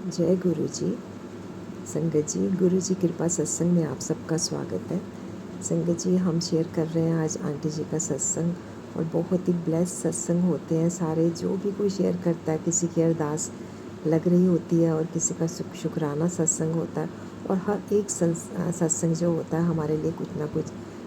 जय गुरु जी। संगत जी, गुरु जी कृपा सत्संग में आप सबका स्वागत है। संगत जी, हम शेयर कर रहे हैं आज आंटी जी का सत्संग और बहुत ही ब्लेस सत्संग होते हैं सारे। जो भी कोई शेयर करता है, किसी की अरदास लग रही होती है और किसी का शुक्राना सत्संग होता है। और हर एक सत्संग जो होता है हमारे लिए कुछ ना कुछ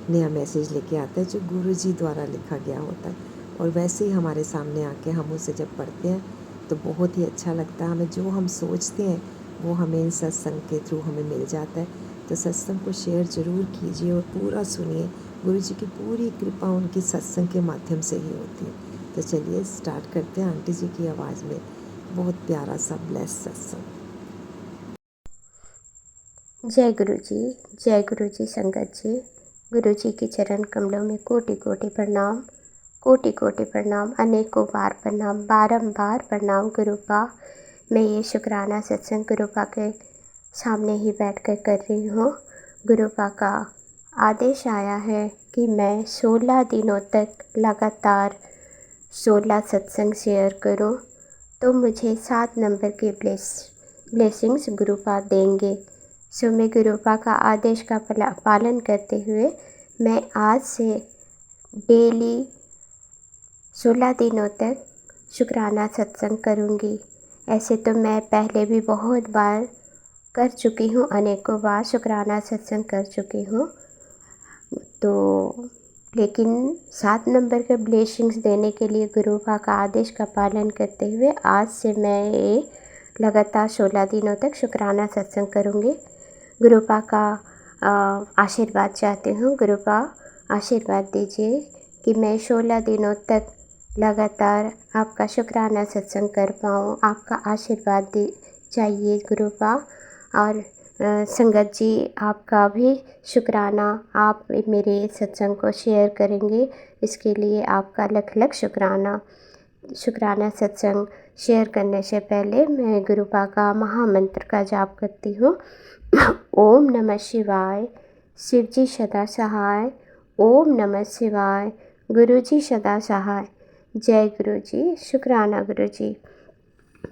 नया मैसेज लेके आता है जो गुरु जी द्वारा लिखा गया होता है। और वैसे ही हमारे सामने आके हम उसे जब पढ़ते हैं तो बहुत ही अच्छा लगता है। हमें जो हम सोचते हैं वो हमें इन सत्संग के थ्रू हमें मिल जाता है। तो सत्संग को शेयर ज़रूर कीजिए और पूरा सुनिए। गुरु जी की पूरी कृपा उनकी सत्संग के माध्यम से ही होती है। तो चलिए स्टार्ट करते हैं आंटी जी की आवाज़ में बहुत प्यारा सा ब्लेस सत्संग। जय गुरु जी संगत जी। गुरु जी के चरण कमलों में कोटि कोटि प्रणाम, कोटि कोटि प्रणाम, अनेकों बार प्रणाम, बारंबार प्रणाम। गुरुपा, मैं ये शुक्राना सत्संग गुरुपा के सामने ही बैठकर कर रही हूँ। गुरुपा का आदेश आया है कि मैं 16 दिनों तक लगातार 16 सत्संग शेयर करूँ, तो मुझे 7 नंबर की ब्लेसिंग्स गुरुपा देंगे। सो मैं गुरुपा का आदेश का पालन करते हुए मैं आज से डेली 16 दिनों तक शुक्राना सत्संग करूँगी। ऐसे तो मैं पहले भी बहुत बार कर चुकी हूँ, अनेकों बार शुक्राना सत्संग कर चुकी हूँ, तो लेकिन 7 नंबर के ब्लेसिंग्स देने के लिए गुरुपा का आदेश का पालन करते हुए आज से मैं ये लगातार 16 दिनों तक शुक्राना सत्संग करूँगी। गुरुपा का आशीर्वाद चाहती हूँ। गुरुपा आशीर्वाद दीजिए कि मैं 16 दिनों तक लगातार आपका शुक्राना सत्संग कर पाऊँ। आपका आशीर्वाद चाहिए गुरुपा। और संगत जी, आपका भी शुक्राना, आप मेरे सत्संग को शेयर करेंगे, इसके लिए आपका लख लख शुक्राना। शुक्राना सत्संग शेयर करने से पहले मैं गुरुपा का महामंत्र का जाप करती हूँ। ओम नमः शिवाय, शिव जी सदा सहाय। ओम नमः शिवाय, गुरु जी सदा सहाय। जय गुरु जी। शुक्राना गुरु जी।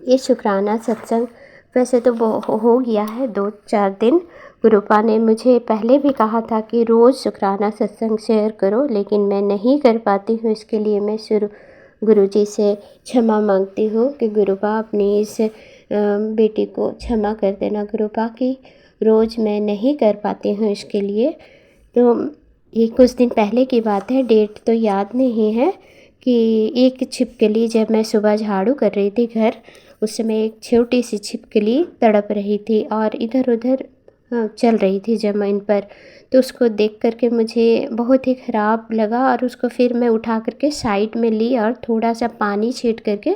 ये शुक्राना सत्संग वैसे तो हो गया है 2-4 दिन। गुरुपा ने मुझे पहले भी कहा था कि रोज़ शुक्राना सत्संग शेयर करो, लेकिन मैं नहीं कर पाती हूँ। इसके लिए मैं गुरु जी से क्षमा मांगती हूँ कि गुरुपा अपनी इस बेटी को क्षमा कर देना गुरुपा की रोज़ मैं नहीं कर पाती हूँ इसके लिए। तो ये कुछ दिन पहले की बात है, डेट तो याद नहीं है, कि एक छिपकली, जब मैं सुबह झाड़ू कर रही थी घर, उस समय एक छोटी सी छिपकली तड़प रही थी और इधर उधर चल रही थी ज़मीन पर। तो उसको देख करके मुझे बहुत ही ख़राब लगा और उसको फिर मैं उठा करके साइड में ली और थोड़ा सा पानी छींट करके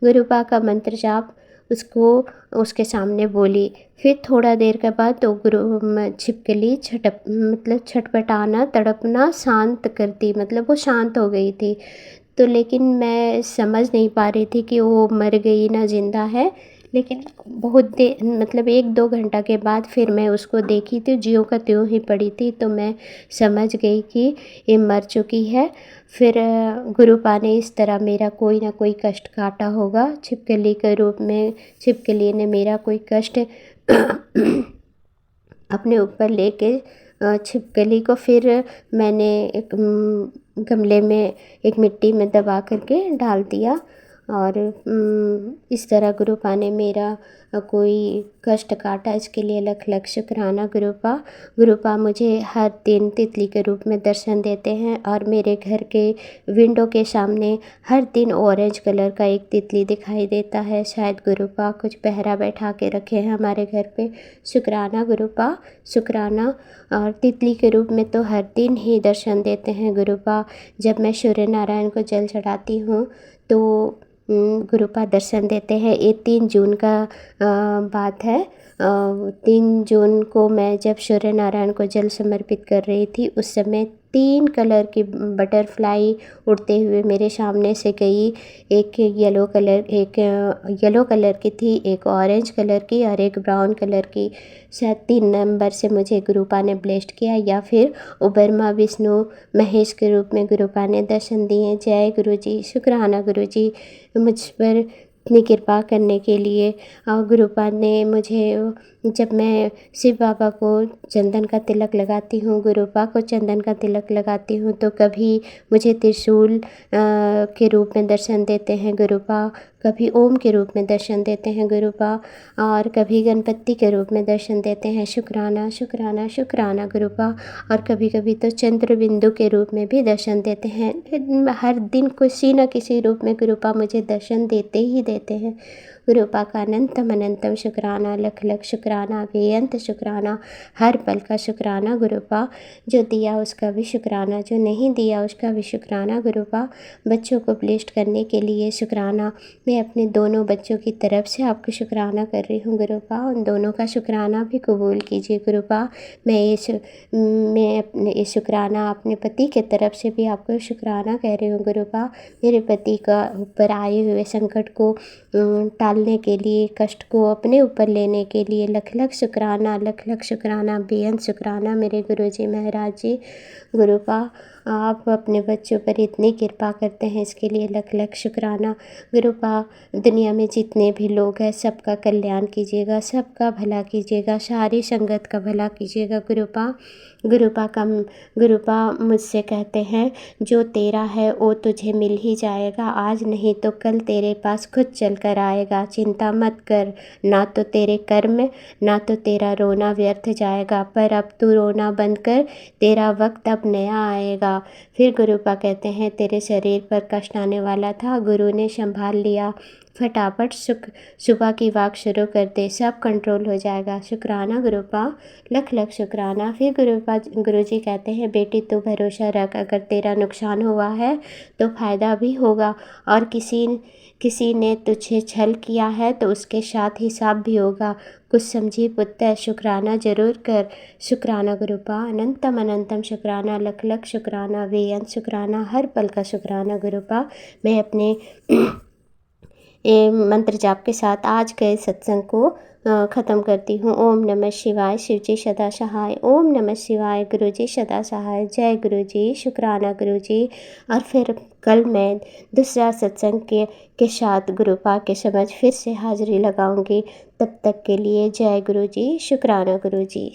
गुरुपा का मंत्र जाप उसके सामने बोली। फिर थोड़ा देर के बाद तो छिपकली छटपटाना, तड़पना शांत करती, मतलब वो शांत हो गई थी। तो लेकिन मैं समझ नहीं पा रही थी कि वो मर गई ना ज़िंदा है। लेकिन बहुत देर, मतलब 1-2 घंटा के बाद फिर मैं उसको देखी थी, ज्यों का त्यों ही पड़ी थी, तो मैं समझ गई कि ये मर चुकी है। फिर गुरुपा ने इस तरह मेरा कोई ना कोई कष्ट काटा होगा छिपकली के रूप में। छिपकली ने मेरा कोई कष्ट अपने ऊपर लेके छिपकली को फिर मैंने एक गमले में एक मिट्टी में दबा करके डाल दिया। और इस तरह गुरुपा ने मेरा कोई कष्ट काटा, इसके लिए लख लख शुक्राना गुरुपा। गुरुपा मुझे हर दिन तितली के रूप में दर्शन देते हैं और मेरे घर के विंडो के सामने हर दिन ऑरेंज कलर का एक तितली दिखाई देता है। शायद गुरुपा कुछ पहरा बैठा के रखे हैं हमारे घर पे। शुक्राना गुरुपा, शुक्राना। और तितली के रूप में तो हर दिन ही दर्शन देते हैं गुरुपा। जब मैं सूर्य नारायण को जल चढ़ाती हूँ तो गुरुपा दर्शन देते हैं। ये 3 जून का बात है। 3 जून को मैं जब सूर्य नारायण को जल समर्पित कर रही थी, उस समय 3 कलर की बटरफ्लाई उड़ते हुए मेरे सामने से गई। एक येलो कलर की थी, एक ऑरेंज कलर की और एक ब्राउन कलर की। शायद 3 नंबर से मुझे गुरुपा ने ब्लेस्ड किया, या फिर वो ब्रह्मा विष्णु महेश के रूप में गुरुपा ने दर्शन दिए। जय गुरु जी। शुक्राना गुरु जी, मुझ पर इतनी कृपा करने के लिए। और गुरुपा ने मुझे, जब मैं शिव बाबा को चंदन का तिलक लगाती हूँ, गुरुपा को चंदन का तिलक लगाती हूँ, तो कभी मुझे त्रिशूल के रूप में दर्शन देते हैं गुरुपा, कभी ओम के रूप में दर्शन देते हैं गुरुपा, और कभी गणपति के रूप में दर्शन देते हैं। शुक्राना शुक्राना शुक्राना गुरुपा। और कभी कभी तो चंद्र बिंदु के रूप में भी दर्शन देते हैं। हर दिन किसी न किसी रूप में गुरुपा मुझे दर्शन देते ही देते हैं। गुरुपा का अनंतम अनंतम शुक्राना, लख लख शुक्राना, बेअंत शुक्राना, हर पल का शुक्राना गुरुपा। जो दिया उसका भी शुक्राना, जो नहीं दिया उसका भी शुक्राना गुरुपा। बच्चों को ब्लेस्ड करने के लिए शुक्राना। मैं अपने दोनों बच्चों की तरफ से आपको शुक्राना कर रही हूँ गुरुपा। उन दोनों का शुक्राना भी कबूल कीजिए गुरुपा। मैं अपने ये शुक्राना अपने पति के तरफ से भी आपको शुक्राना कह रही हूँ गुरुपा। मेरे पति का ऊपर आए हुए संकट को टालने के लिए, कष्ट को अपने ऊपर लेने के लिए लख लख शुक्राना, लख लख शुक्राना, बेअंत शुक्राना मेरे गुरुजी महाराज जी। गुरुपा आप अपने बच्चों पर इतनी कृपा करते हैं, इसके लिए लख लख शुक्राना गुरुपा। दुनिया में जितने भी लोग हैं सबका कल्याण कीजिएगा, सबका भला कीजिएगा, सारी संगत का भला कीजिएगा गुरुपा। गुरुपा मुझसे कहते हैं, जो तेरा है वो तुझे मिल ही जाएगा, आज नहीं तो कल तेरे पास खुद चल कर आएगा। चिंता मत कर, ना तो तेरे कर्म ना तो तेरा रोना व्यर्थ जाएगा, पर अब तू रोना बंद कर, तेरा वक्त अब नया आएगा। फिर गुरुपा कहते हैं, तेरे शरीर पर कष्ट आने वाला था, गुरु ने संभाल लिया, फटाफट सुबह की वॉक शुरू कर दे, सब कंट्रोल हो जाएगा। शुक्राना गुरुपा, लख लख शुक्राना। फिर गुरुजी कहते हैं, बेटी तू भरोसा रख, अगर तेरा नुकसान हुआ है तो फ़ायदा भी होगा, और किसी ने तुझे छल किया है तो उसके साथ हिसाब भी होगा। कुछ समझी पुत्र, शुक्राना जरूर कर। शुक्राना गुरुपा, अनंतम अनंतम शुक्राना, लख लख शुक्राना, बेअंत शुक्राना, हर पल का शुक्राना गुरुपा। मैं अपने मंत्र जाप के साथ आज के सत्संग को ख़त्म करती हूँ। ओम नमः शिवाय, शिवजी सदा सहाय। ओम नमः शिवाय, गुरुजी सदा सहाय। जय गुरुजी, शुक्राना गुरुजी। और फिर कल मैं दूसरा सत्संग के साथ गुरुपा के समझ फिर से हाजिरी लगाऊंगी। तब तक के लिए जय गुरुजी, शुक्राना गुरुजी।